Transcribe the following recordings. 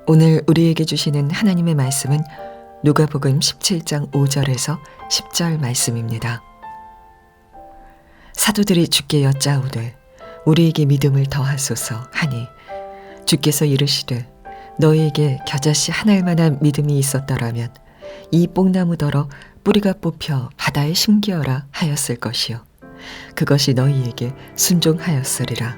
오늘 우리에게 주시는 하나님의 말씀은 누가복음 17장 5절에서 10절 말씀입니다. 사도들이 주께 여짜오되 우리에게 믿음을 더하소서 하니 주께서 이르시되 너희에게 겨자씨 한 알만한 믿음이 있었더라면 이 뽕나무더러 뿌리가 뽑혀 바다에 심기어라 하였을 것이요 그것이 너희에게 순종하였으리라.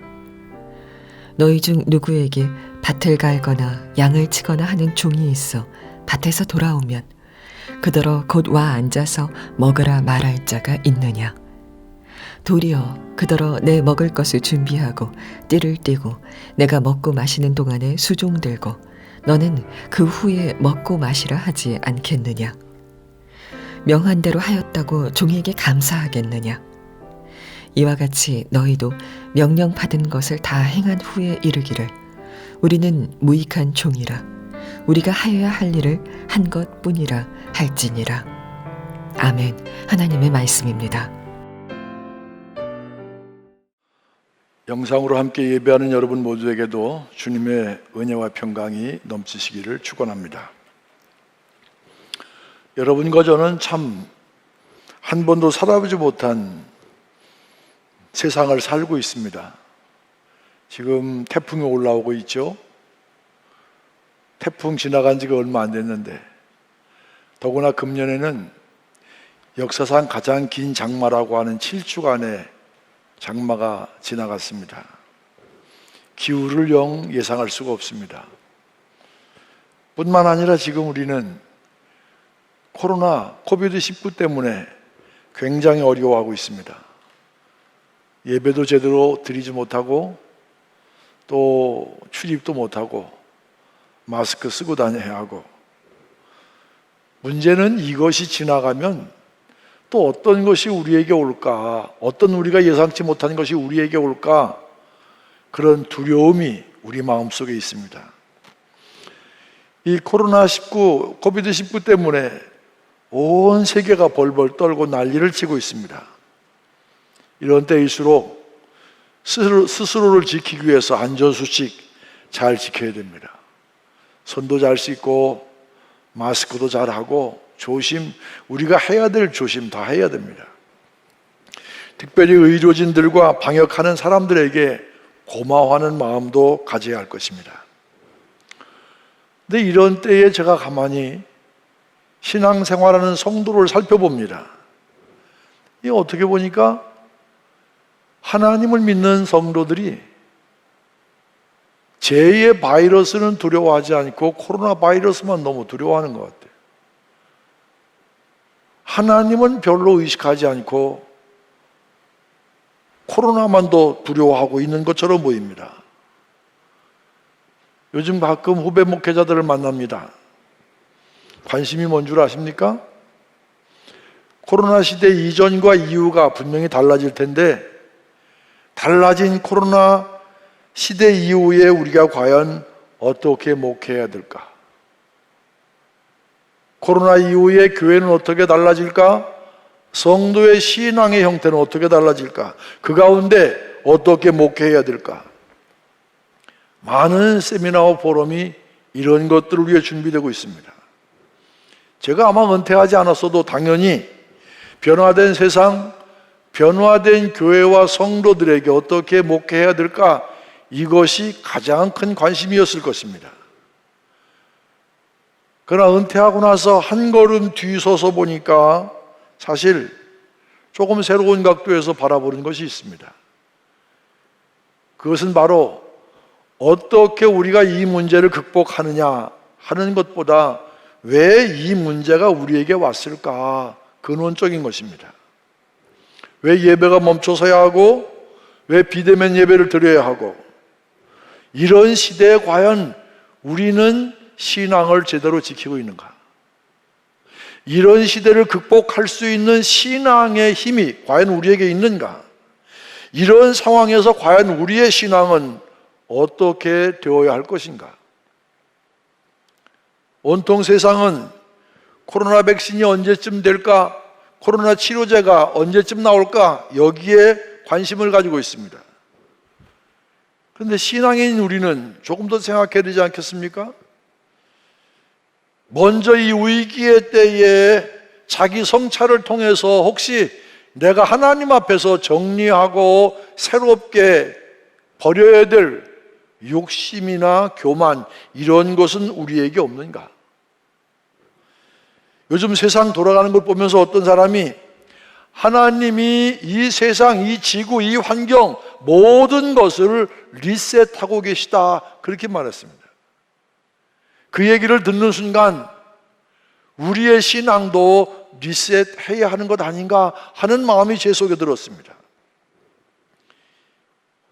너희 중 누구에게 밭을 갈거나 양을 치거나 하는 종이 있어 밭에서 돌아오면 그더러 곧 와 앉아서 먹으라 말할 자가 있느냐? 도리어 그더러 내 먹을 것을 준비하고 띠를 띠고 내가 먹고 마시는 동안에 수종 들고 너는 그 후에 먹고 마시라 하지 않겠느냐? 명한 대로 하였다고 종에게 감사하겠느냐? 이와 같이 너희도 명령 받은 것을 다 행한 후에 이르기를 우리는 무익한 종이라 우리가 하여야 할 일을 한 것뿐이라 할지니라. 아멘. 하나님의 말씀입니다. 영상으로 함께 예배하는 여러분 모두에게도 주님의 은혜와 평강이 넘치시기를 축원합니다. 여러분과 저는 참 한 번도 살아보지 못한 세상을 살고 있습니다. 지금 태풍이 올라오고 있죠. 태풍 지나간 지가 얼마 안 됐는데 더구나 금년에는 역사상 가장 긴 장마라고 하는 7주간의 장마가 지나갔습니다. 기후를 영 예상할 수가 없습니다. 뿐만 아니라 지금 우리는 코비드-19 때문에 굉장히 어려워하고 있습니다. 예배도 제대로 드리지 못하고 또 출입도 못하고 마스크 쓰고 다녀야 하고, 문제는 이것이 지나가면 또 어떤 것이 우리에게 올까, 어떤 우리가 예상치 못한 것이 우리에게 올까, 그런 두려움이 우리 마음속에 있습니다. 이 코비드-19 때문에 온 세계가 벌벌 떨고 난리를 치고 있습니다. 이런 때일수록 스스로를 지키기 위해서 안전수칙 잘 지켜야 됩니다. 손도 잘 씻고 마스크도 잘 하고 우리가 해야 될 조심 다 해야 됩니다. 특별히 의료진들과 방역하는 사람들에게 고마워하는 마음도 가져야 할 것입니다. 근데 이런 때에 제가 가만히 신앙생활하는 성도를 살펴봅니다. 이 어떻게 보니까 하나님을 믿는 성도들이 제2의 바이러스는 두려워하지 않고 코로나 바이러스만 너무 두려워하는 것 같아요. 하나님은 별로 의식하지 않고 코로나만도 두려워하고 있는 것처럼 보입니다. 요즘 가끔 후배 목회자들을 만납니다. 관심이 뭔 줄 아십니까? 코로나 시대 이전과 이후가 분명히 달라질 텐데, 달라진 코로나 시대 이후에 우리가 과연 어떻게 목회해야 될까? 코로나 이후에 교회는 어떻게 달라질까? 성도의 신앙의 형태는 어떻게 달라질까? 그 가운데 어떻게 목회해야 될까? 많은 세미나와 포럼이 이런 것들을 위해 준비되고 있습니다. 제가 아마 은퇴하지 않았어도 당연히 변화된 세상, 변화된 교회와 성도들에게 어떻게 목회해야 될까? 이것이 가장 큰 관심이었을 것입니다. 그러나 은퇴하고 나서 한 걸음 뒤서서 보니까 사실 조금 새로운 각도에서 바라보는 것이 있습니다. 그것은 바로 어떻게 우리가 이 문제를 극복하느냐 하는 것보다 왜 이 문제가 우리에게 왔을까, 근원적인 것입니다. 왜 예배가 멈춰서야 하고, 왜 비대면 예배를 드려야 하고, 이런 시대에 과연 우리는 신앙을 제대로 지키고 있는가? 이런 시대를 극복할 수 있는 신앙의 힘이 과연 우리에게 있는가? 이런 상황에서 과연 우리의 신앙은 어떻게 되어야 할 것인가? 온통 세상은 코로나 백신이 언제쯤 될까? 코로나 치료제가 언제쯤 나올까? 여기에 관심을 가지고 있습니다. 그런데 신앙인 우리는 조금 더 생각해야 되지 않겠습니까? 먼저 이 위기의 때에 자기 성찰을 통해서 혹시 내가 하나님 앞에서 정리하고 새롭게 버려야 될 욕심이나 교만, 이런 것은 우리에게 없는가? 요즘 세상 돌아가는 걸 보면서 어떤 사람이 하나님이 이 세상, 이 지구, 이 환경 모든 것을 리셋하고 계시다, 그렇게 말했습니다. 그 얘기를 듣는 순간 우리의 신앙도 리셋해야 하는 것 아닌가 하는 마음이 제 속에 들었습니다.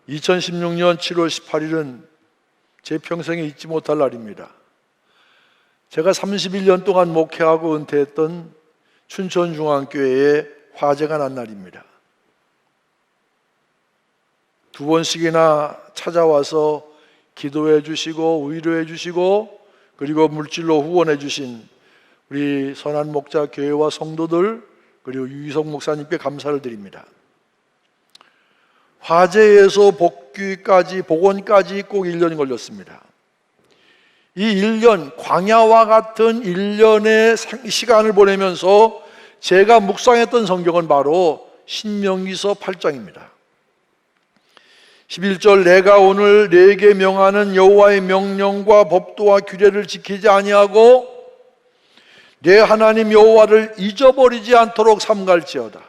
2016년 7월 18일은 제 평생에 잊지 못할 날입니다. 제가 31년 동안 목회하고 은퇴했던 춘천중앙교회에 화재가 난 날입니다. 2번씩이나 찾아와서 기도해 주시고 위로해 주시고 그리고 물질로 후원해 주신 우리 선한 목자 교회와 성도들, 그리고 유희석 목사님께 감사를 드립니다. 화재에서 복원까지 꼭 1년이 걸렸습니다. 이 1년, 광야와 같은 1년의 시간을 보내면서 제가 묵상했던 성경은 바로 신명기서 8장입니다. 11절, 내가 오늘 네게 명하는 여호와의 명령과 법도와 규례를 지키지 아니하고 내 하나님 여호와를 잊어버리지 않도록 삼갈지어다.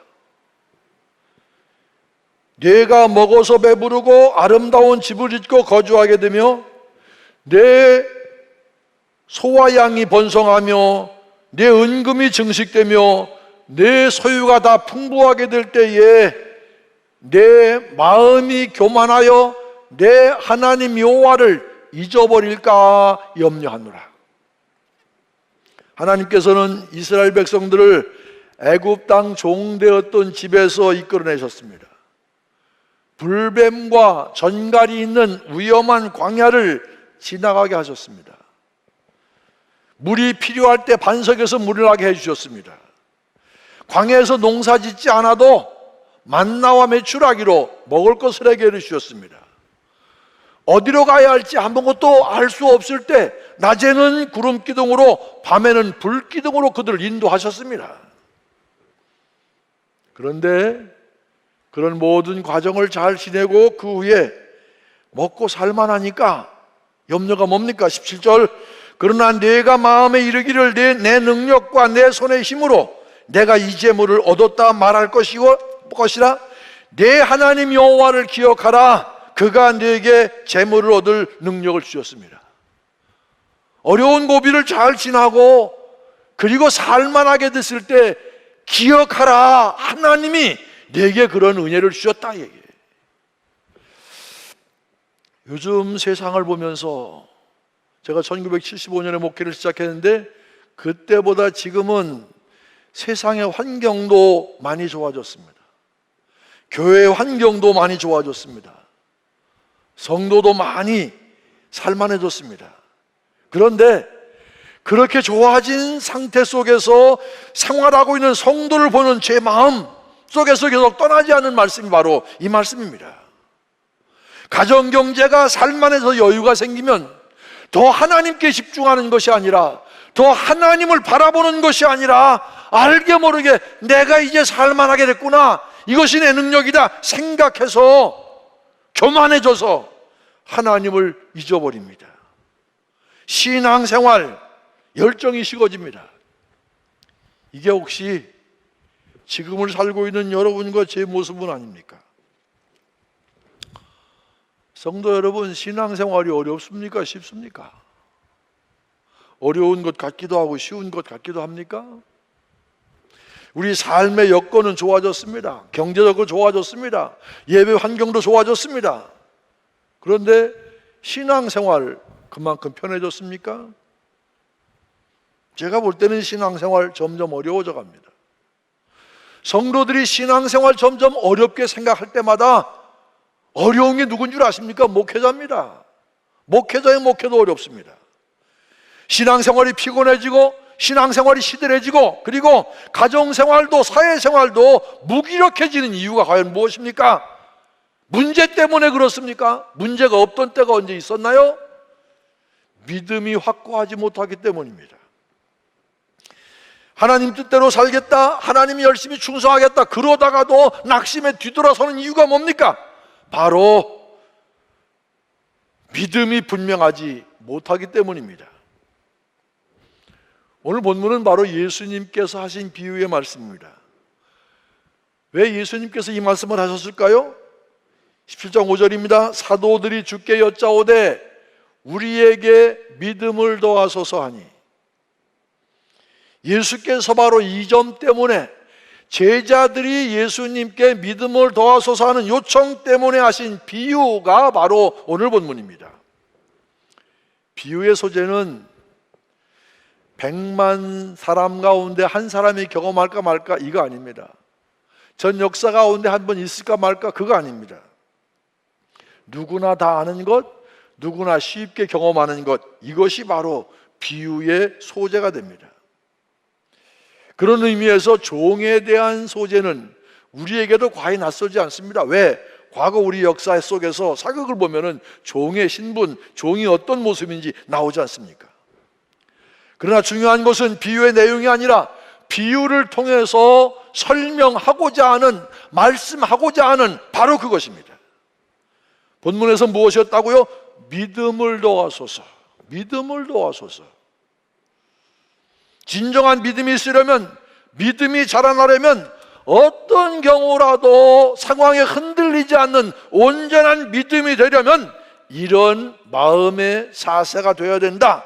내가 먹어서 배부르고 아름다운 집을 짓고 거주하게 되며 내 소와 양이 번성하며 내 은금이 증식되며 내 소유가 다 풍부하게 될 때에 내 마음이 교만하여 내 하나님 여호와를 잊어버릴까 염려하노라. 하나님께서는 이스라엘 백성들을 애굽 땅 종되었던 집에서 이끌어내셨습니다. 불뱀과 전갈이 있는 위험한 광야를 지나가게 하셨습니다. 물이 필요할 때 반석에서 물을 나게 해주셨습니다. 광야에서 농사 짓지 않아도 만나와 메추라기로 먹을 것을 해결해 주셨습니다. 어디로 가야 할지 아무것도 알 수 없을 때 낮에는 구름 기둥으로 밤에는 불 기둥으로 그들을 인도하셨습니다. 그런데 그런 모든 과정을 잘 지내고 그 후에 먹고 살만하니까 염려가 뭡니까? 17절, 그러나 내가 마음에 이르기를 내 능력과 내 손의 힘으로 내가 이 재물을 얻었다 말할 것이라. 내 하나님 여호와를 기억하라. 그가 네게 재물을 얻을 능력을 주셨습니다. 어려운 고비를 잘 지나고 그리고 살만하게 됐을 때 기억하라. 하나님이 내게 그런 은혜를 주셨다 얘기해요. 요즘 세상을 보면서 제가 1975년에 목회를 시작했는데 그때보다 지금은 세상의 환경도 많이 좋아졌습니다. 교회의 환경도 많이 좋아졌습니다. 성도도 많이 살만해졌습니다. 그런데 그렇게 좋아진 상태 속에서 생활하고 있는 성도를 보는 제 마음 속에서 계속 떠나지 않는 말씀이 바로 이 말씀입니다. 가정경제가 살만해서 여유가 생기면 더 하나님께 집중하는 것이 아니라, 더 하나님을 바라보는 것이 아니라 알게 모르게 내가 이제 살만하게 됐구나, 이것이 내 능력이다 생각해서 교만해져서 하나님을 잊어버립니다. 신앙생활 열정이 식어집니다. 이게 혹시 지금을 살고 있는 여러분과 제 모습은 아닙니까? 성도 여러분, 신앙생활이 어렵습니까? 쉽습니까? 어려운 것 같기도 하고 쉬운 것 같기도 합니까? 우리 삶의 여건은 좋아졌습니다. 경제적으로 좋아졌습니다. 예배 환경도 좋아졌습니다. 그런데 신앙생활 그만큼 편해졌습니까? 제가 볼 때는 신앙생활 점점 어려워져 갑니다. 성도들이 신앙생활 점점 어렵게 생각할 때마다 어려운 게 누군 줄 아십니까? 목회자입니다. 목회자의 목회도 어렵습니다. 신앙생활이 피곤해지고 신앙생활이 시들해지고 그리고 가정생활도 사회생활도 무기력해지는 이유가 과연 무엇입니까? 문제 때문에 그렇습니까? 문제가 없던 때가 언제 있었나요? 믿음이 확고하지 못하기 때문입니다. 하나님 뜻대로 살겠다, 하나님이 열심히 충성하겠다, 그러다가도 낙심에 뒤돌아서는 이유가 뭡니까? 바로 믿음이 분명하지 못하기 때문입니다. 오늘 본문은 바로 예수님께서 하신 비유의 말씀입니다. 왜 예수님께서 이 말씀을 하셨을까요? 17장 5절입니다. 사도들이 주께 여짜오되 우리에게 믿음을 더하소서 하니, 예수께서 바로 이 점 때문에, 제자들이 예수님께 믿음을 더하소서 하는 요청 때문에 하신 비유가 바로 오늘 본문입니다. 비유의 소재는 100만 사람 가운데 한 사람이 경험할까 말까 이거 아닙니다. 전 역사 가운데 한 번 있을까 말까 그거 아닙니다. 누구나 다 아는 것, 누구나 쉽게 경험하는 것, 이것이 바로 비유의 소재가 됩니다. 그런 의미에서 종에 대한 소재는 우리에게도 과히 낯설지 않습니다. 왜? 과거 우리 역사 속에서 사극을 보면은 종의 신분, 종이 어떤 모습인지 나오지 않습니까? 그러나 중요한 것은 비유의 내용이 아니라 비유를 통해서 설명하고자 하는, 말씀하고자 하는 바로 그것입니다. 본문에서 무엇이었다고요? 믿음을 더하소서. 믿음을 더하소서. 진정한 믿음이 있으려면, 믿음이 자라나려면 어떤 경우라도 상황에 흔들리지 않는 온전한 믿음이 되려면 이런 마음의 사세가 되어야 된다.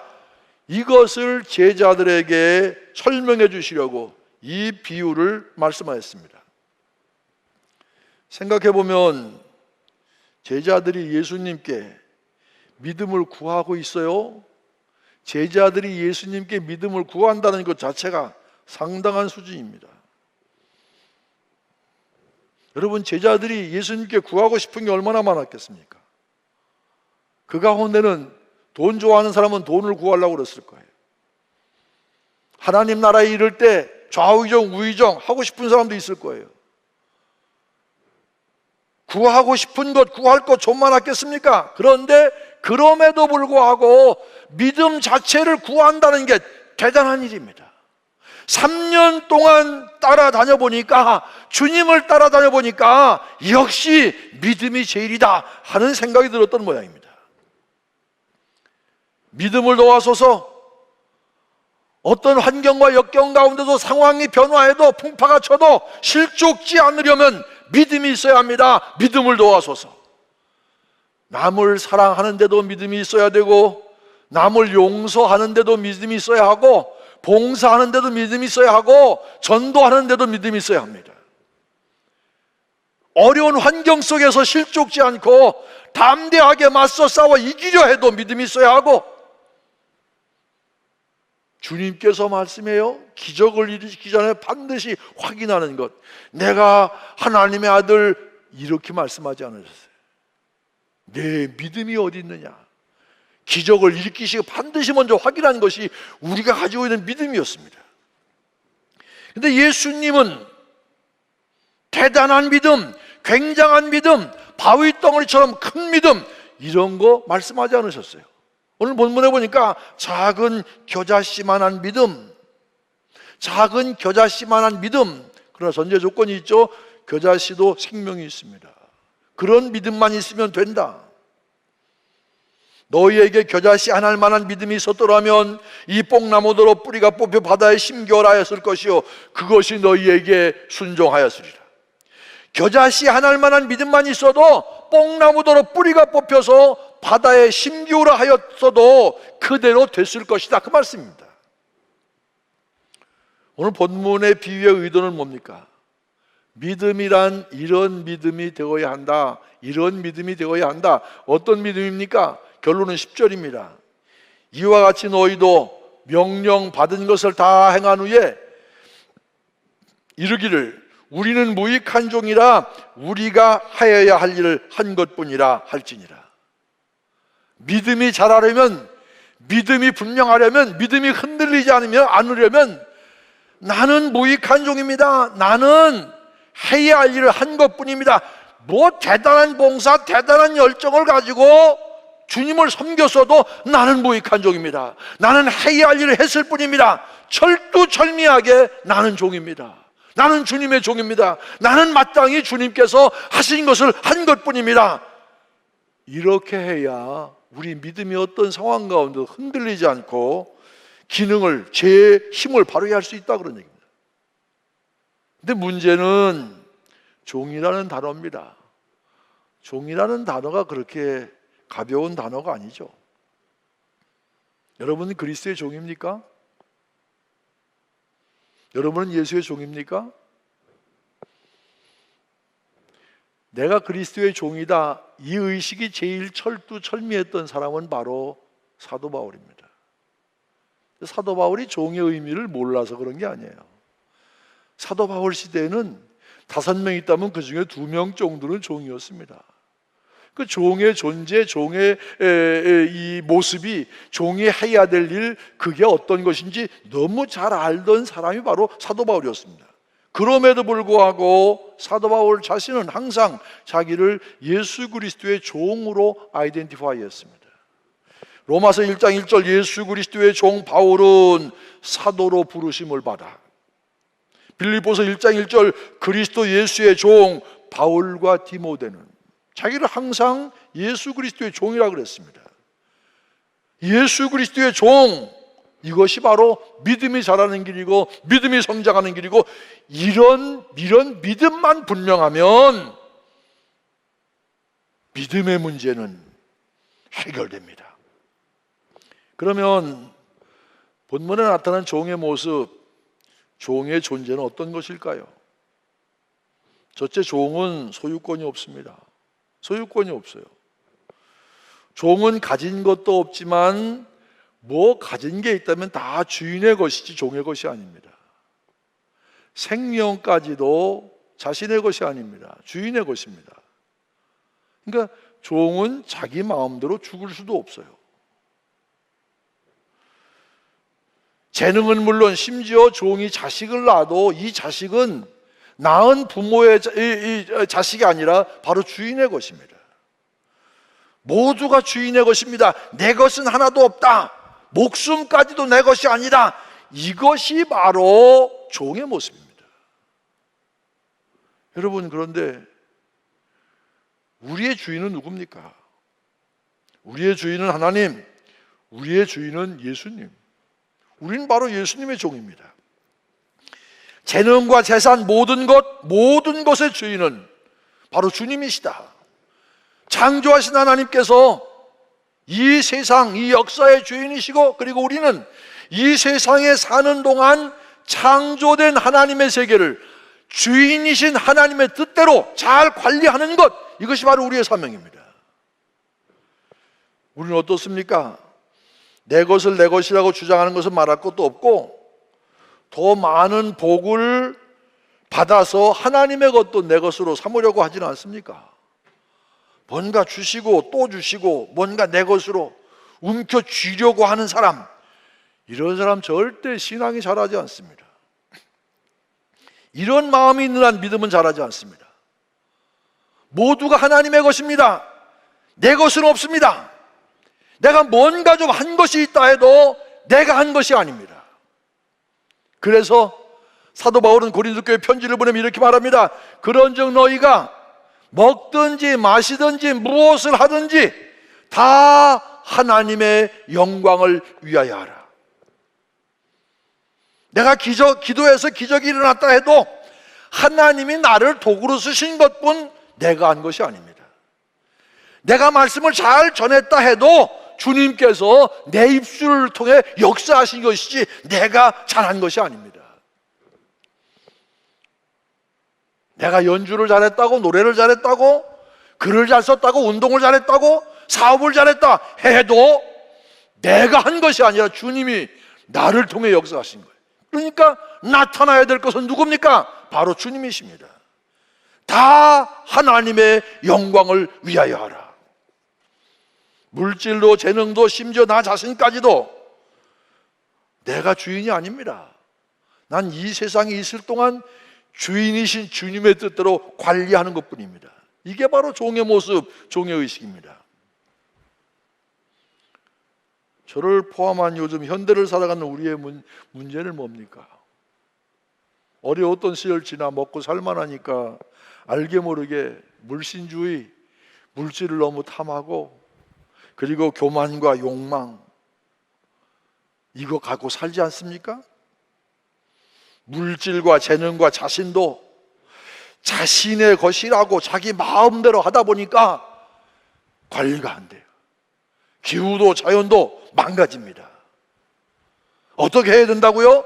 이것을 제자들에게 설명해 주시려고 이 비유를 말씀하였습니다. 생각해 보면 제자들이 예수님께 믿음을 구하고 있어요. 제자들이 예수님께 믿음을 구한다는 것 자체가 상당한 수준입니다. 여러분, 제자들이 예수님께 구하고 싶은 게 얼마나 많았겠습니까? 그 가운데는 돈 좋아하는 사람은 돈을 구하려고 그랬을 거예요. 하나님 나라에 이를 때 좌의정 우의정 하고 싶은 사람도 있을 거예요. 구하고 싶은 것, 구할 것 좀 많았겠습니까? 그런데 그럼에도 불구하고 믿음 자체를 구한다는 게 대단한 일입니다. 3년 동안 따라다녀 보니까, 주님을 따라다녀 보니까 역시 믿음이 제일이다 하는 생각이 들었던 모양입니다. 믿음을 도와서서 어떤 환경과 역경 가운데도 상황이 변화해도 풍파가 쳐도 실족지 않으려면 믿음이 있어야 합니다. 믿음을 도와소서. 남을 사랑하는데도 믿음이 있어야 되고, 남을 용서하는데도 믿음이 있어야 하고, 봉사하는데도 믿음이 있어야 하고, 전도하는데도 믿음이 있어야 합니다. 어려운 환경 속에서 실족지 않고 담대하게 맞서 싸워 이기려 해도 믿음이 있어야 하고, 주님께서 말씀해요. 기적을 일으키기 전에 반드시 확인하는 것. 내가 하나님의 아들, 이렇게 말씀하지 않으셨어요. 내 믿음이 어디 있느냐. 기적을 일으키시고 반드시 먼저 확인하는 것이 우리가 가지고 있는 믿음이었습니다. 그런데 예수님은 대단한 믿음, 굉장한 믿음, 바위 덩어리처럼 큰 믿음, 이런 거 말씀하지 않으셨어요. 오늘 본문에 보니까 작은 겨자씨만한 믿음, 작은 겨자씨만한 믿음. 그러나 전제 조건이 있죠. 겨자씨도 생명이 있습니다. 그런 믿음만 있으면 된다. 너희에게 겨자씨 한 알만한 믿음이 있었더라면 이 뽕나무더러 뿌리가 뽑혀 바다에 심겨라 하였을 것이요 그것이 너희에게 순종하였으리라. 겨자씨 한 알만한 믿음만 있어도 뽕나무더러 뿌리가 뽑혀서 바다에 심기우라 하였어도 그대로 됐을 것이다, 그 말씀입니다. 오늘 본문의 비유의 의도는 뭡니까? 믿음이란 이런 믿음이 되어야 한다, 이런 믿음이 되어야 한다. 어떤 믿음입니까? 결론은 10절입니다. 이와 같이 너희도 명령 받은 것을 다 행한 후에 이르기를 우리는 무익한 종이라 우리가 하여야 할 일을 한 것뿐이라 할지니라. 믿음이 자라려면, 믿음이 분명하려면, 믿음이 흔들리지 않으려면 나는 무익한 종입니다. 나는 해야 할 일을 한 것뿐입니다. 뭐 대단한 봉사, 대단한 열정을 가지고 주님을 섬겼어도 나는 무익한 종입니다. 나는 해야 할 일을 했을 뿐입니다. 철두철미하게 나는 종입니다. 나는 주님의 종입니다. 나는 마땅히 주님께서 하신 것을 한 것뿐입니다. 이렇게 해야 우리 믿음이 어떤 상황 가운데 흔들리지 않고 기능을, 제 힘을 발휘할 수 있다 그런 얘기입니다. 근데 문제는 종이라는 단어입니다. 종이라는 단어가 그렇게 가벼운 단어가 아니죠. 여러분은 그리스도의 종입니까? 여러분은 예수의 종입니까? 내가 그리스도의 종이다, 이 의식이 제일 철두철미했던 사람은 바로 사도 바울입니다. 사도 바울이 종의 의미를 몰라서 그런 게 아니에요. 사도 바울 시대에는 5명 있다면 그 중에 2명 정도는 종이었습니다. 그 종의 존재, 종의 이 모습이, 종이 해야 될 일, 그게 어떤 것인지 너무 잘 알던 사람이 바로 사도 바울이었습니다. 그럼에도 불구하고 사도 바울 자신은 항상 자기를 예수 그리스도의 종으로 아이덴티파이 했습니다. 로마서 1장 1절, 예수 그리스도의 종 바울은 사도로 부르심을 받아. 빌립보서 1장 1절, 그리스도 예수의 종 바울과 디모데는 자기를 항상 예수 그리스도의 종이라고 그랬습니다. 예수 그리스도의 종, 이것이 바로 믿음이 자라는 길이고 믿음이 성장하는 길이고, 이런 믿음만 분명하면 믿음의 문제는 해결됩니다. 그러면 본문에 나타난 종의 모습, 종의 존재는 어떤 것일까요? 첫째, 종은 소유권이 없습니다. 소유권이 없어요. 종은 가진 것도 없지만 뭐 가진 게 있다면 다 주인의 것이지 종의 것이 아닙니다. 생명까지도 자신의 것이 아닙니다. 주인의 것입니다. 그러니까 종은 자기 마음대로 죽을 수도 없어요. 재능은 물론 심지어 종이 자식을 낳아도 이 자식은 낳은 부모의 자식이 아니라 바로 주인의 것입니다. 모두가 주인의 것입니다. 내 것은 하나도 없다. 목숨까지도 내 것이 아니다. 이것이 바로 종의 모습입니다. 여러분, 그런데 우리의 주인은 누굽니까? 우리의 주인은 하나님, 우리의 주인은 예수님. 우리는 바로 예수님의 종입니다. 재능과 재산, 모든 것의 주인은 바로 주님이시다. 창조하신 하나님께서 이 세상, 이 역사의 주인이시고, 그리고 우리는 이 세상에 사는 동안 창조된 하나님의 세계를 주인이신 하나님의 뜻대로 잘 관리하는 것, 이것이 바로 우리의 사명입니다. 우리는 어떻습니까? 내 것을 내 것이라고 주장하는 것은 말할 것도 없고, 더 많은 복을 받아서 하나님의 것도 내 것으로 삼으려고 하지는 않습니까? 뭔가 주시고 또 주시고 뭔가 내 것으로 움켜쥐려고 하는 사람, 이런 사람 절대 신앙이 자라지 않습니다. 이런 마음이 있는 한 믿음은 자라지 않습니다. 모두가 하나님의 것입니다. 내 것은 없습니다. 내가 뭔가 좀 한 것이 있다 해도 내가 한 것이 아닙니다. 그래서 사도 바울은 고린도 교회 편지를 보내면 이렇게 말합니다. 그런즉 너희가 먹든지 마시든지 무엇을 하든지 다 하나님의 영광을 위하여 하라. 내가 기도해서 기적이 일어났다 해도 하나님이 나를 도구로 쓰신 것뿐 내가 한 것이 아닙니다. 내가 말씀을 잘 전했다 해도 주님께서 내 입술을 통해 역사하신 것이지 내가 잘한 것이 아닙니다. 내가 연주를 잘했다고, 노래를 잘했다고, 글을 잘 썼다고, 운동을 잘했다고, 사업을 잘했다 해도 내가 한 것이 아니라 주님이 나를 통해 역사하신 거예요. 그러니까 나타나야 될 것은 누굽니까? 바로 주님이십니다. 다 하나님의 영광을 위하여 하라. 물질도 재능도 심지어 나 자신까지도 내가 주인이 아닙니다. 난 이 세상에 있을 동안 주인이신 주님의 뜻대로 관리하는 것뿐입니다. 이게 바로 종의 모습, 종의 의식입니다. 저를 포함한 요즘 현대를 살아가는 우리의 문제는 뭡니까? 어려웠던 시절 지나 먹고 살만하니까 알게 모르게 물신주의, 물질을 너무 탐하고, 그리고 교만과 욕망, 이거 갖고 살지 않습니까? 물질과 재능과 자신도 자신의 것이라고 자기 마음대로 하다 보니까 관리가 안 돼요. 기후도 자연도 망가집니다. 어떻게 해야 된다고요?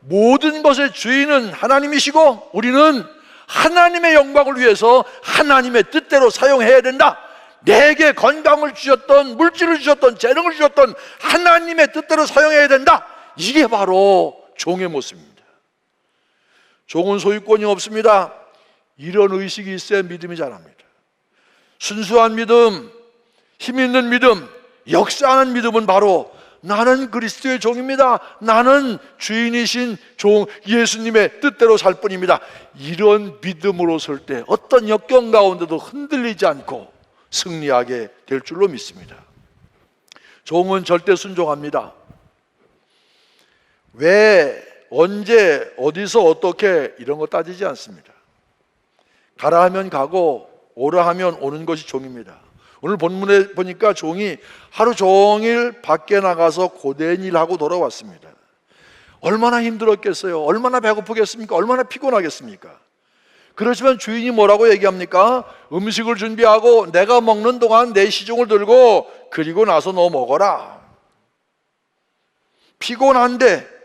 모든 것의 주인은 하나님이시고 우리는 하나님의 영광을 위해서 하나님의 뜻대로 사용해야 된다. 내게 건강을 주셨던, 물질을 주셨던, 재능을 주셨던 하나님의 뜻대로 사용해야 된다. 이게 바로 종의 모습입니다. 종은 소유권이 없습니다. 이런 의식이 있어야 믿음이 자랍니다. 순수한 믿음, 힘 있는 믿음, 역사하는 믿음은 바로 나는 그리스도의 종입니다. 나는 주인이신 종 예수님의 뜻대로 살 뿐입니다. 이런 믿음으로 설 때 어떤 역경 가운데도 흔들리지 않고 승리하게 될 줄로 믿습니다. 종은 절대 순종합니다. 왜, 언제, 어디서, 어떻게 이런 거 따지지 않습니다. 가라 하면 가고 오라 하면 오는 것이 종입니다. 오늘 본문에 보니까 종이 하루 종일 밖에 나가서 고된 일하고 돌아왔습니다. 얼마나 힘들었겠어요? 얼마나 배고프겠습니까? 얼마나 피곤하겠습니까? 그렇지만 주인이 뭐라고 얘기합니까? 음식을 준비하고 내가 먹는 동안 내 시중을 들고 그리고 나서 너 먹어라. 피곤한데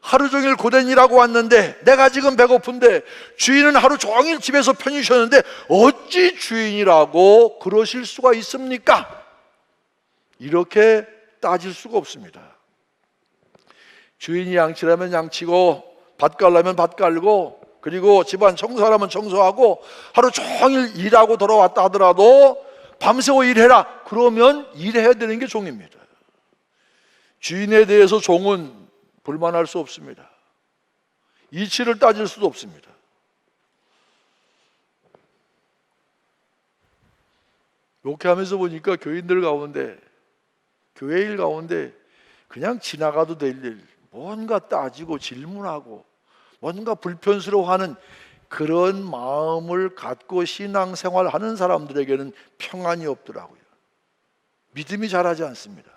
하루 종일 고된 일하고 왔는데 내가 지금 배고픈데 주인은 하루 종일 집에서 편히 쉬었는데 어찌 주인이라고 그러실 수가 있습니까? 이렇게 따질 수가 없습니다. 주인이 양치라면 양치고 밭 갈라면 밭 갈고 그리고 집안 청소하라면 청소하고 하루 종일 일하고 돌아왔다 하더라도 밤새워 일해라. 그러면 일해야 되는 게 종입니다. 주인에 대해서 종은 불만할 수 없습니다. 이치를 따질 수도 없습니다. 이렇게 하면서 보니까 교인들 가운데, 교회 일 가운데 그냥 지나가도 될 일, 뭔가 따지고 질문하고 뭔가 불편스러워하는 그런 마음을 갖고 신앙생활 하는 사람들에게는 평안이 없더라고요. 믿음이 자라지 않습니다.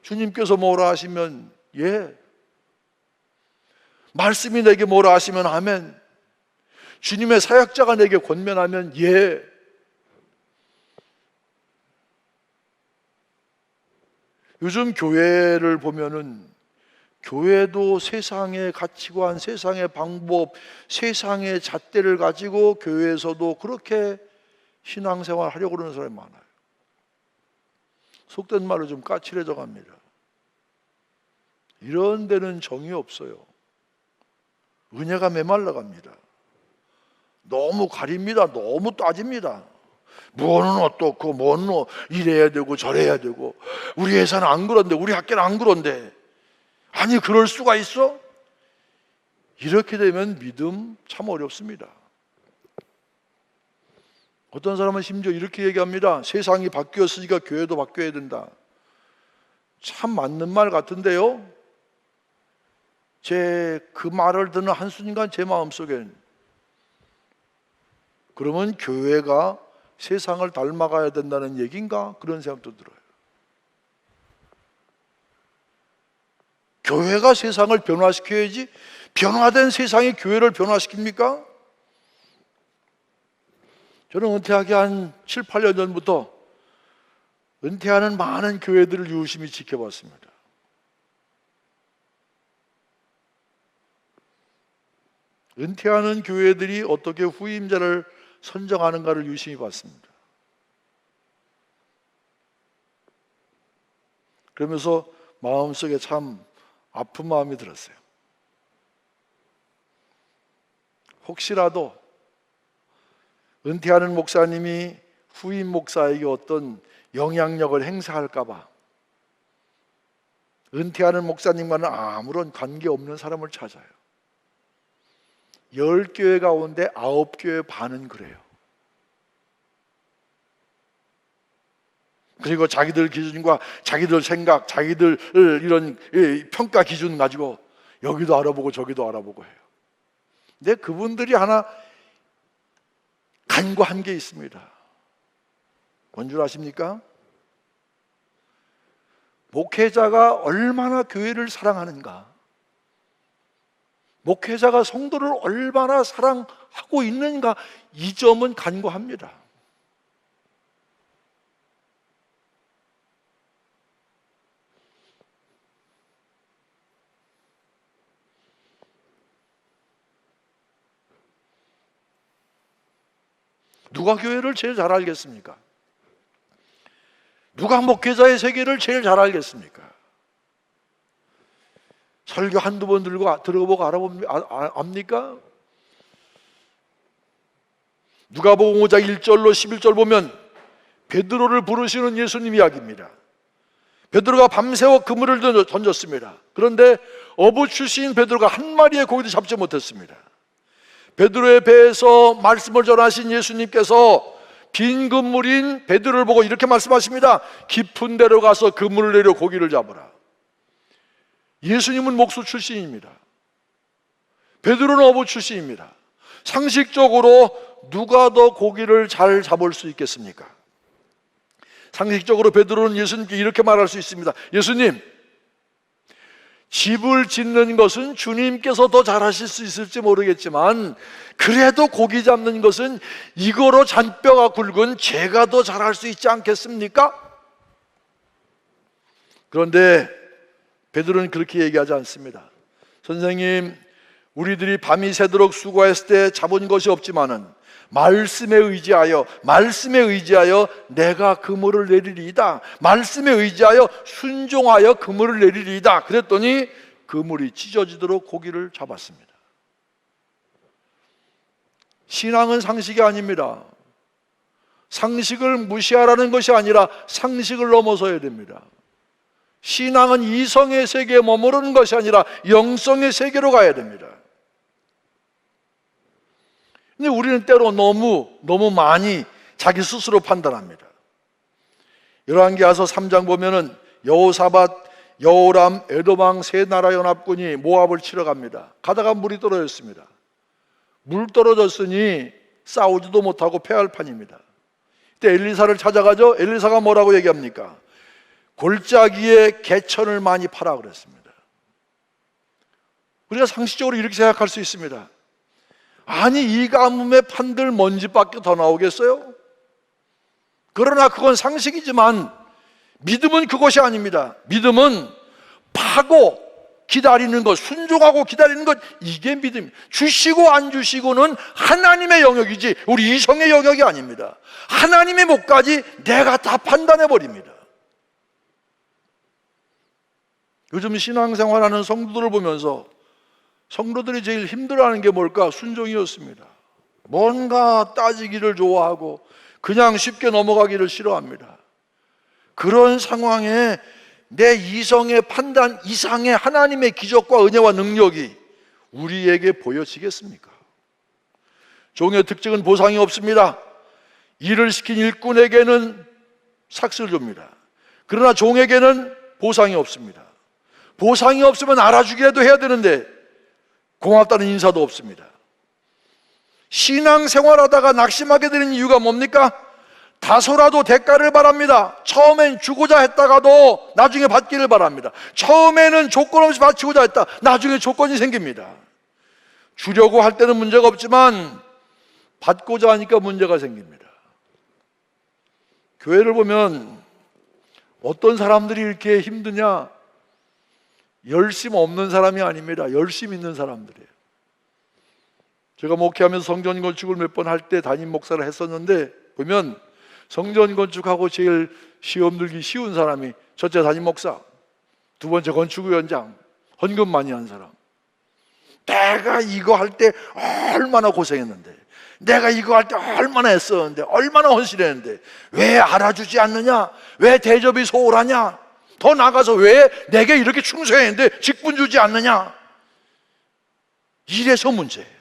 주님께서 뭐라 하시면 예, 말씀이 내게 뭐라 하시면 아멘, 주님의 사역자가 내게 권면하면 예. 요즘 교회를 보면은 교회도 세상의 가치관, 세상의 방법, 세상의 잣대를 가지고 교회에서도 그렇게 신앙생활 하려고 그러는 사람이 많아요. 속된 말로 좀 까칠해져 갑니다. 이런 데는 정이 없어요. 은혜가 메말라 갑니다. 너무 가립니다. 너무 따집니다. 뭐는 어떻고 뭐는 이래야 되고 저래야 되고 우리 회사는 안 그런데 우리 학교는 안 그런데 아니 그럴 수가 있어? 이렇게 되면 믿음 참 어렵습니다. 어떤 사람은 심지어 이렇게 얘기합니다. 세상이 바뀌었으니까 교회도 바뀌어야 된다. 참 맞는 말 같은데요. 제 그 말을 듣는 한순간 제 마음속엔 그러면 교회가 세상을 닮아가야 된다는 얘기인가? 그런 생각도 들어요. 교회가 세상을 변화시켜야지 변화된 세상이 교회를 변화시킵니까? 저는 은퇴하기 한 7, 8년 전부터 은퇴하는 많은 교회들을 유심히 지켜봤습니다. 은퇴하는 교회들이 어떻게 후임자를 선정하는가를 유심히 봤습니다. 그러면서 마음속에 참 아픈 마음이 들었어요. 혹시라도 은퇴하는 목사님이 후임 목사에게 어떤 영향력을 행사할까 봐 은퇴하는 목사님과는 아무런 관계없는 사람을 찾아요. 10교회 가운데 9교회 반은 그래요. 그리고 자기들 기준과 자기들 생각, 자기들 이런 평가 기준 가지고 여기도 알아보고 저기도 알아보고 해요. 근데 그분들이 하나 간과한 게 있습니다. 뭔 줄 아십니까? 목회자가 얼마나 교회를 사랑하는가, 목회자가 성도를 얼마나 사랑하고 있는가, 이 점은 간과합니다. 누가 교회를 제일 잘 알겠습니까? 누가 목회자의 세계를 제일 잘 알겠습니까? 설교 한두 번 들어보고 압니까? 누가복음 5장 1절로 11절 보면 베드로를 부르시는 예수님 이야기입니다. 베드로가 밤새워 그물을 던졌습니다. 그런데 어부 출신 베드로가 한 마리의 고기도 잡지 못했습니다. 베드로의 배에서 말씀을 전하신 예수님께서 빈 그물인 베드로를 보고 이렇게 말씀하십니다. 깊은 데로 가서 그물을 내려 고기를 잡으라. 예수님은 목수 출신입니다. 베드로는 어부 출신입니다. 상식적으로 누가 더 고기를 잘 잡을 수 있겠습니까? 상식적으로 베드로는 예수님께 이렇게 말할 수 있습니다. 예수님, 집을 짓는 것은 주님께서 더 잘하실 수 있을지 모르겠지만 그래도 고기 잡는 것은 이거로 잔뼈가 굵은 제가 더 잘할 수 있지 않겠습니까? 그런데 베드로는 그렇게 얘기하지 않습니다. 선생님, 우리들이 밤이 새도록 수고했을 때 잡은 것이 없지만은 말씀에 의지하여 내가 그물을 내리리이다. 말씀에 의지하여 순종하여 그물을 내리리이다. 그랬더니 그물이 찢어지도록 고기를 잡았습니다. 신앙은 상식이 아닙니다. 상식을 무시하라는 것이 아니라 상식을 넘어서야 됩니다. 신앙은 이성의 세계에 머무르는 것이 아니라 영성의 세계로 가야 됩니다. 근데 우리는 때로 너무 많이 자기 스스로 판단합니다. 열왕기하서 3장 보면은 여호사밧, 여호람, 에돔왕 세 나라 연합군이 모압을 치러 갑니다. 가다가 물이 떨어졌습니다. 물 떨어졌으니 싸우지도 못하고 패할 판입니다. 그때 엘리사를 찾아가죠. 엘리사가 뭐라고 얘기합니까? 골짜기에 개천을 많이 파라 그랬습니다. 우리가 상식적으로 이렇게 생각할 수 있습니다. 아니, 이 가뭄에 판들 먼지밖에 더 나오겠어요? 그러나 그건 상식이지만 믿음은 그것이 아닙니다. 믿음은 파고 기다리는 것, 순종하고 기다리는 것, 이게 믿음. 주시고 안 주시고는 하나님의 영역이지 우리 이성의 영역이 아닙니다. 하나님의 몫까지 내가 다 판단해 버립니다. 요즘 신앙생활하는 성도들을 보면서 성도들이 제일 힘들어하는 게 뭘까? 순종이었습니다. 뭔가 따지기를 좋아하고 그냥 쉽게 넘어가기를 싫어합니다. 그런 상황에 내 이성의 판단 이상의 하나님의 기적과 은혜와 능력이 우리에게 보여지겠습니까? 종의 특징은 보상이 없습니다. 일을 시킨 일꾼에게는 삭스를 줍니다. 그러나 종에게는 보상이 없습니다. 보상이 없으면 알아주기라도 해야 되는데 고맙다는 인사도 없습니다. 신앙생활하다가 낙심하게 되는 이유가 뭡니까? 다소라도 대가를 바랍니다. 처음엔 주고자 했다가도 나중에 받기를 바랍니다. 처음에는 조건 없이 바치고자 했다. 나중에 조건이 생깁니다. 주려고 할 때는 문제가 없지만 받고자 하니까 문제가 생깁니다. 교회를 보면 어떤 사람들이 이렇게 힘드냐? 열심 없는 사람이 아닙니다. 열심 있는 사람들이에요. 제가 목회하면서 성전 건축을 몇 번 할 때 담임 목사를 했었는데 보면 성전 건축하고 제일 시험 들기 쉬운 사람이 첫째 담임 목사, 두 번째 건축위원장, 헌금 많이 한 사람. 내가 이거 할 때 얼마나 고생했는데, 내가 이거 할 때 얼마나 애썼는데, 얼마나 헌신했는데 왜 알아주지 않느냐? 왜 대접이 소홀하냐? 더 나가서 왜 내게 이렇게 충성했는데 직분 주지 않느냐? 이래서 문제예요.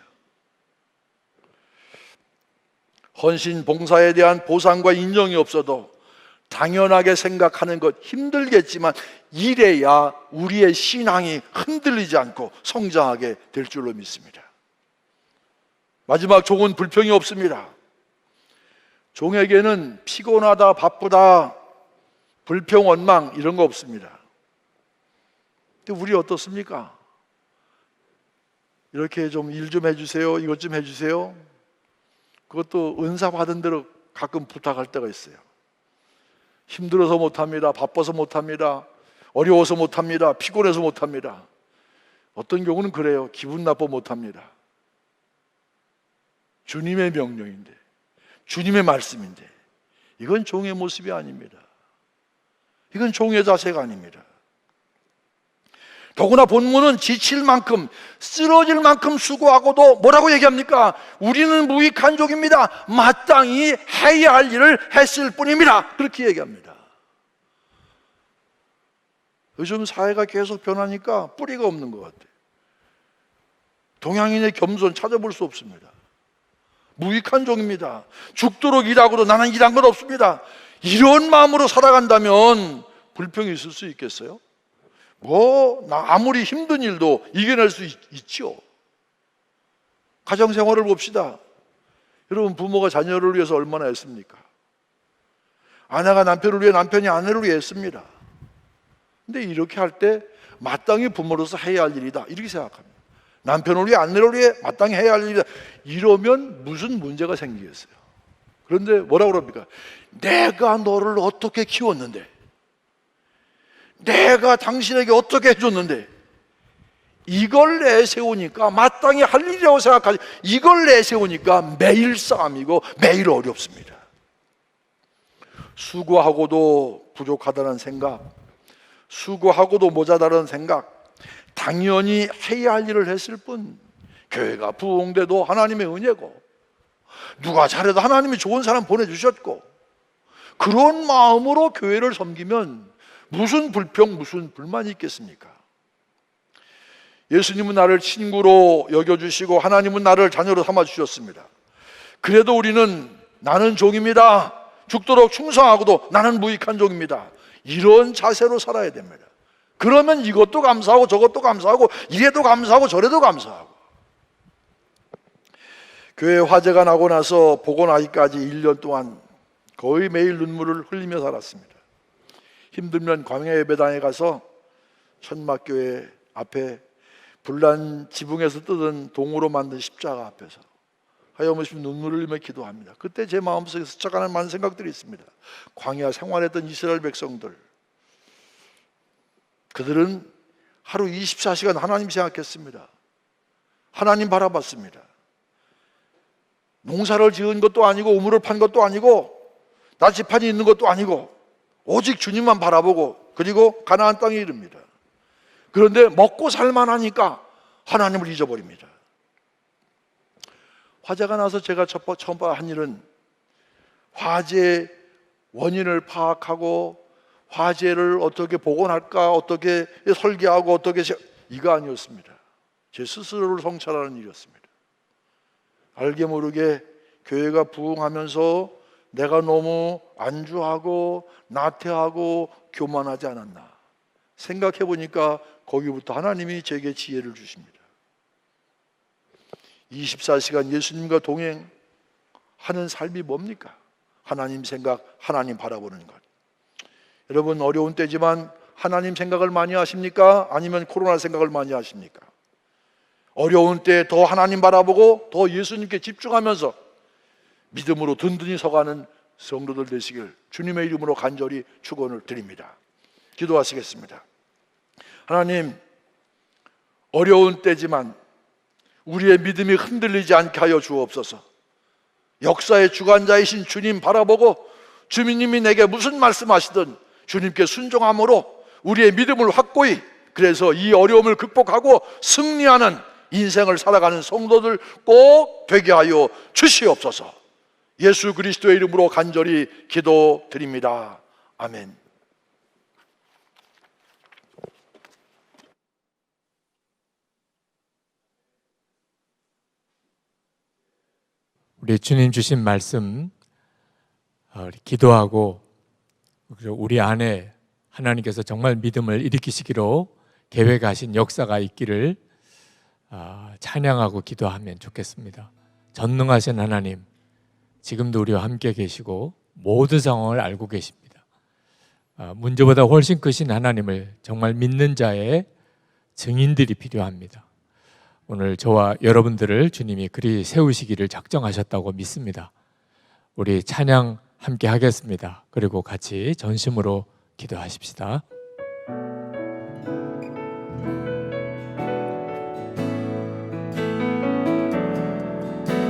헌신 봉사에 대한 보상과 인정이 없어도 당연하게 생각하는 것 힘들겠지만 이래야 우리의 신앙이 흔들리지 않고 성장하게 될 줄로 믿습니다. 마지막 종은 불평이 없습니다. 종에게는 피곤하다, 바쁘다, 불평, 원망 이런 거 없습니다. 근데 우리 어떻습니까? 이렇게 좀 일 좀 해주세요, 이것 좀 해주세요. 그것도 은사 받은 대로 가끔 부탁할 때가 있어요. 힘들어서 못합니다, 바빠서 못합니다, 어려워서 못합니다, 피곤해서 못합니다. 어떤 경우는 그래요. 기분 나빠 못합니다. 주님의 명령인데, 주님의 말씀인데, 이건 종의 모습이 아닙니다. 이건 종의 자세가 아닙니다. 더구나 본문은 지칠 만큼, 쓰러질 만큼 수고하고도 뭐라고 얘기합니까? 우리는 무익한 종입니다. 마땅히 해야 할 일을 했을 뿐입니다. 그렇게 얘기합니다. 요즘 사회가 계속 변하니까 뿌리가 없는 것 같아요. 동양인의 겸손 찾아볼 수 없습니다. 무익한 종입니다. 죽도록 일하고도 나는 일한 건 없습니다. 이런 마음으로 살아간다면 불평이 있을 수 있겠어요? 나 아무리 힘든 일도 이겨낼 수 있죠. 가정생활을 봅시다. 여러분, 부모가 자녀를 위해서 얼마나 애씁니까? 아내가 남편을 위해, 남편이 아내를 위해 애씁니다. 근데 이렇게 할 때 마땅히 부모로서 해야 할 일이다 이렇게 생각합니다. 남편을 위해, 아내를 위해 마땅히 해야 할 일이다. 이러면 무슨 문제가 생기겠어요? 그런데 뭐라고 그럽니까? 내가 너를 어떻게 키웠는데, 내가 당신에게 어떻게 해줬는데, 이걸 내세우니까 마땅히 할 일이라고 생각하지, 이걸 내세우니까 매일 싸움이고 매일 어렵습니다. 수고하고도 부족하다는 생각, 수고하고도 모자다라는 생각, 당연히 해야 할 일을 했을 뿐, 교회가 부흥돼도 하나님의 은혜고, 누가 잘해도 하나님이 좋은 사람 보내주셨고, 그런 마음으로 교회를 섬기면 무슨 불평, 무슨 불만이 있겠습니까? 예수님은 나를 친구로 여겨주시고 하나님은 나를 자녀로 삼아주셨습니다. 그래도 우리는 나는 종입니다, 죽도록 충성하고도 나는 무익한 종입니다, 이런 자세로 살아야 됩니다. 그러면 이것도 감사하고 저것도 감사하고 이래도 감사하고 저래도 감사하고. 교회 화재가 나고 나서 보고 나기까지 1년 동안 거의 매일 눈물을 흘리며 살았습니다. 힘들면 광야 예배당에 가서 천막교회 앞에 불난 지붕에서 뜯은 동으로 만든 십자가 앞에서 하염없이 눈물을 흘리며 기도합니다. 그때 제 마음속에 스쳐가는 많은 생각들이 있습니다. 광야 생활했던 이스라엘 백성들, 그들은 하루 24시간 하나님 생각했습니다. 하나님 바라봤습니다. 농사를 지은 것도 아니고 우물을 판 것도 아니고 나치판이 있는 것도 아니고 오직 주님만 바라보고, 그리고 가나안 땅에 이릅니다. 그런데 먹고 살만하니까 하나님을 잊어버립니다. 화재가 나서 제가 처음 한 일은 화재의 원인을 파악하고 화재를 어떻게 복원할까, 어떻게 설계하고 어떻게, 이거 아니었습니다. 제 스스로를 성찰하는 일이었습니다. 알게 모르게 교회가 부흥하면서 내가 너무 안주하고 나태하고 교만하지 않았나 생각해 보니까 거기부터 하나님이 제게 지혜를 주십니다. 24시간 예수님과 동행하는 삶이 뭡니까? 하나님 생각, 하나님 바라보는 것. 여러분, 어려운 때지만 하나님 생각을 많이 하십니까? 아니면 코로나 생각을 많이 하십니까? 어려운 때 더 하나님 바라보고 더 예수님께 집중하면서 믿음으로 든든히 서가는 성도들 되시길 주님의 이름으로 간절히 축원을 드립니다. 기도하시겠습니다. 하나님, 어려운 때지만 우리의 믿음이 흔들리지 않게 하여 주옵소서. 역사의 주관자이신 주님 바라보고 주님이 내게 무슨 말씀하시든 주님께 순종함으로 우리의 믿음을 확고히, 그래서 이 어려움을 극복하고 승리하는 인생을 살아가는 성도들 꼭 되게 하여 주시옵소서. 예수 그리스도의 이름으로 간절히 기도드립니다. 아멘. 우리 주님 주신 말씀 우리 기도하고 그리고 우리 안에 하나님께서 정말 믿음을 일으키시기로 계획하신 역사가 있기를 찬양하고 기도하면 좋겠습니다. 전능하신 하나님, 지금도 우리와 함께 계시고 모든 상황을 알고 계십니다. 문제보다 훨씬 크신 하나님을 정말 믿는 자의 증인들이 필요합니다. 오늘 저와 여러분들을 주님이 그리 세우시기를 작정하셨다고 믿습니다. 우리 찬양 함께 하겠습니다. 그리고 같이 전심으로 기도하십시다.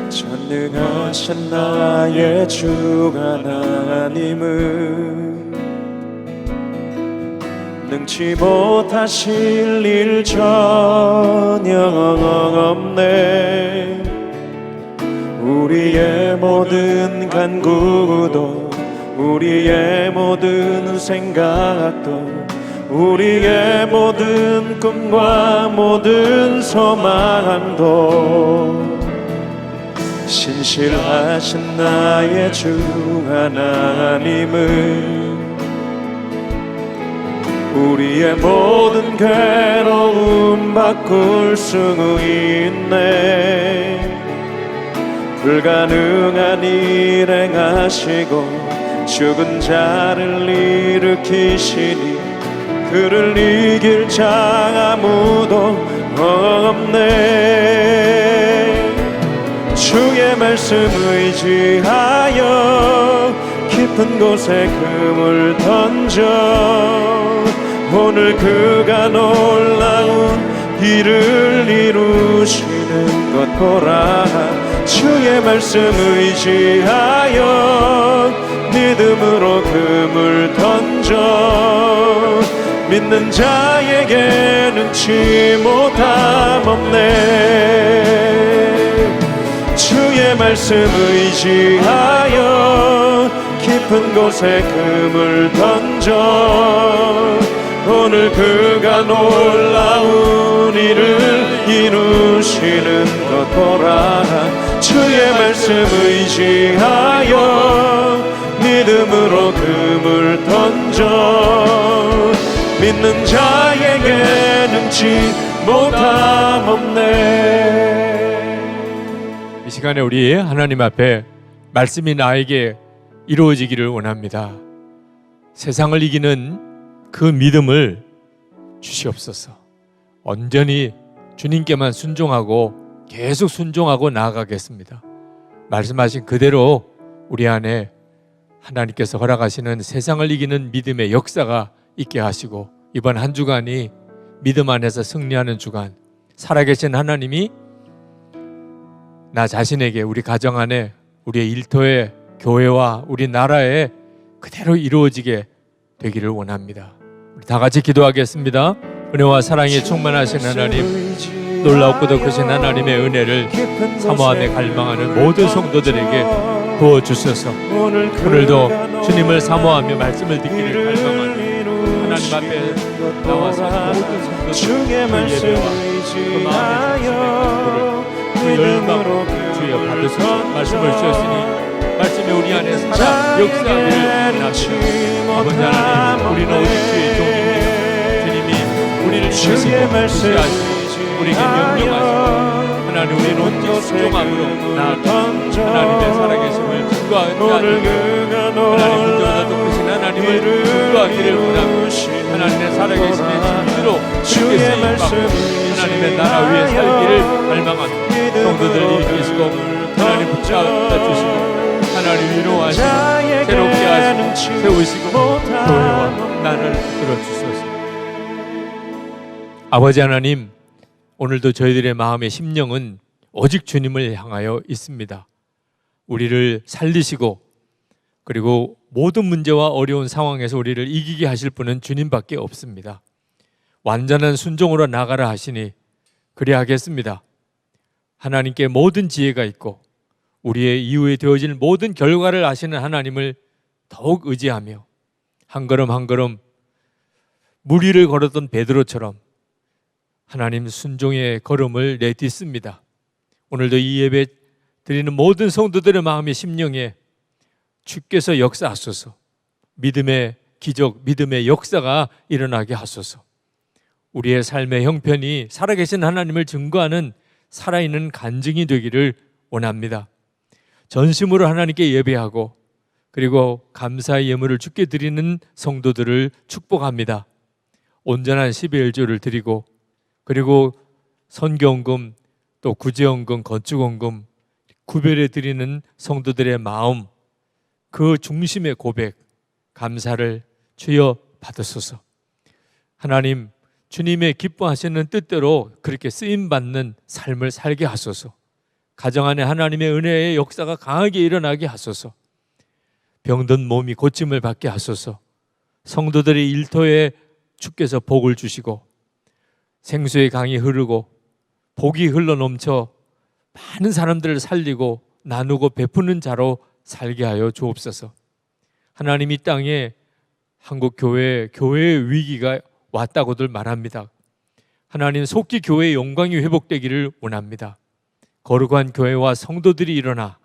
전능하신 나의 주 하나님은 능치 못하실 일 전혀 없네. 우리의 모든 간구도, 우리의 모든 생각도, 우리의 모든 꿈과 모든 소망도 신실하신 나의 주 하나님은 우리의 모든 괴로움 바꿀 수 있네. 불가능한 일 행하시고 죽은 자를 일으키시니 그를 이길 자 아무도 없네. 주의 말씀 의지하여 깊은 곳에 금을 던져 오늘 그가 놀라운 일을 이루시는 것 보라. 주의 말씀 의지하여 믿음으로 금을 던져 믿는 자에게 능치 못함 없네. 주의 말씀 의지하여 깊은 곳에 금을 던져 오늘 그가 놀라운 일을 이루시는 것 보라. 주의 말씀 의지하여 믿음으로 금을 던져 믿는 자에게 능치 못함 없네. 이 시간에 우리 하나님 앞에 말씀이 나에게 이루어지기를 원합니다. 세상을 이기는 그 믿음을 주시옵소서. 온전히 주님께만 순종하고 계속 순종하고 나아가겠습니다. 말씀하신 그대로 우리 안에 하나님께서 허락하시는 세상을 이기는 믿음의 역사가 있게 하시고 이번 한 주간이 믿음 안에서 승리하는 주간, 살아계신 하나님이 나 자신에게, 우리 가정 안에, 우리의 일터에, 교회와 우리 나라에 그대로 이루어지게 되기를 원합니다. 우리 다 같이 기도하겠습니다. 은혜와 사랑에 충만하신 하나님, 놀랍고도 크신 하나님의 은혜를 사모하며 갈망하는 모든 성도들에게 부어주셔서 오늘도 주님을 사모하며 말씀을 듣기를 갈망하는 하나님 앞에 나와서 모든 성도들 그 예배와 그 마음의 그 열망 주여 받으소서. 말씀을 주셨으니 말씀이 우리 안에 살아 역사하기를 원합니다. 아버지 하나님, 우리는 오직 주의 종입니다. 주님이 우리를 주시고 구시하시고 우리에게 명령하시고 하나님, 우리는 오직 순종함으로 나아가 하나님의 살아계심을 증거하지 않으며 하나님 문제보다 더 크신 하나님을 증거하기를 원합니다. 하나님의 살아계심의 진리로 주께 쓰임받고 하나님의 나라 위에 살기를 갈망하는 성도들을 일으키시고 하나님 붙잡아주시고 하나님 위로하시고 새롭게 하시고 세우시고 교회와 나를 들어주소서. 아버지 하나님, 오늘도 저희들의 마음의 심령은 오직 주님을 향하여 있습니다. 우리를 살리시고 그리고 모든 문제와 어려운 상황에서 우리를 이기게 하실 분은 주님밖에 없습니다. 완전한 순종으로 나가라 하시니 그래야 하겠습니다. 하나님께 모든 지혜가 있고 우리의 이후에 되어질 모든 결과를 아시는 하나님을 더욱 의지하며 한 걸음 한 걸음 물 위를 걸었던 베드로처럼 하나님 순종의 걸음을 내딛습니다. 오늘도 이 예배 드리는 모든 성도들의 마음의 심령에 주께서 역사하소서. 믿음의 기적, 믿음의 역사가 일어나게 하소서. 우리의 삶의 형편이 살아계신 하나님을 증거하는 살아있는 간증이 되기를 원합니다. 전심으로 하나님께 예배하고 그리고 감사의 예물을 주께 드리는 성도들을 축복합니다. 온전한 12일조를 드리고 그리고 선교헌금 또 구제헌금, 건축헌금 구별해 드리는 성도들의 마음, 그 중심의 고백, 감사를 주여 받으소서. 하나님, 주님의 기뻐하시는 뜻대로 그렇게 쓰임받는 삶을 살게 하소서. 가정 안에 하나님의 은혜의 역사가 강하게 일어나게 하소서. 병든 몸이 고침을 받게 하소서. 성도들의 일터에 주께서 복을 주시고 생수의 강이 흐르고 복이 흘러넘쳐 많은 사람들을 살리고 나누고 베푸는 자로 살게 하여 주옵소서. 하나님, 이 땅에 한국 교회의 위기가 왔다고들 말합니다. 하나님, 속히 교회의 영광이 회복되기를 원합니다. 거룩한 교회와 성도들이 일어나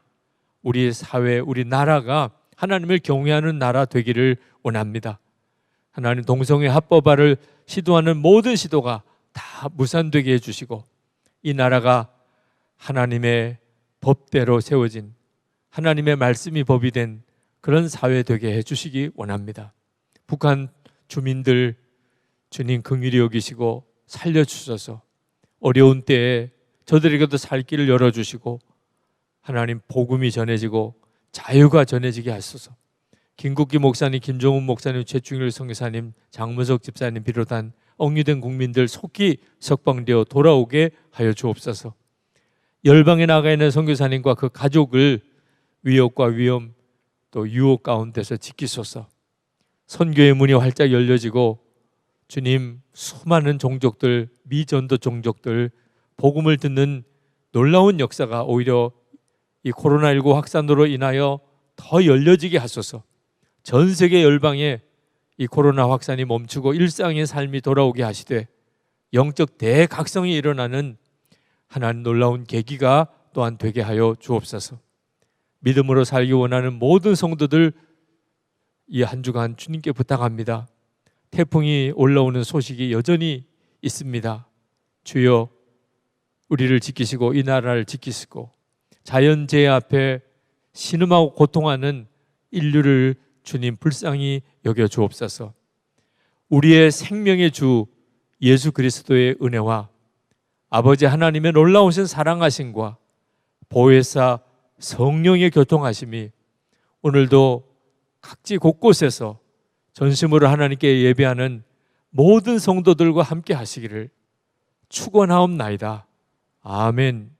우리 사회, 우리 나라가 하나님을 경외하는 나라 되기를 원합니다. 하나님, 동성애 합법화를 시도하는 모든 시도가 다 무산되게 해주시고 이 나라가 하나님의 법대로 세워진 하나님의 말씀이 법이 된 그런 사회 되게 해주시기 원합니다. 북한 주민들 주님 긍휼히 여기시고 살려주셔서 어려운 때에 저들에게도 살 길을 열어주시고 하나님 복음이 전해지고 자유가 전해지게 하소서. 김국기 목사님, 김종훈 목사님, 최충일 선교사님, 장문석 집사님 비롯한 억류된 국민들 속히 석방되어 돌아오게 하여 주옵소서. 열방에 나가 있는 선교사님과 그 가족을 위협과 위험 또 유혹 가운데서 지키소서. 선교의 문이 활짝 열려지고 주님, 수많은 종족들, 미전도 종족들 복음을 듣는 놀라운 역사가 오히려 이 코로나19 확산으로 인하여 더 열려지게 하소서. 전 세계 열방에 이 코로나 확산이 멈추고 일상의 삶이 돌아오게 하시되 영적 대각성이 일어나는 하나님 놀라운 계기가 또한 되게 하여 주옵소서. 믿음으로 살기 원하는 모든 성도들 이 한 주간 주님께 부탁합니다. 태풍이 올라오는 소식이 여전히 있습니다. 주여, 우리를 지키시고 이 나라를 지키시고 자연재해 앞에 신음하고 고통하는 인류를 주님 불쌍히 여겨 주옵소서. 우리의 생명의 주 예수 그리스도의 은혜와 아버지 하나님의 놀라우신 사랑하심과 보혜사 성령의 교통하심이 오늘도 각지 곳곳에서 전심으로 하나님께 예배하는 모든 성도들과 함께 하시기를 축원하옵나이다. 아멘.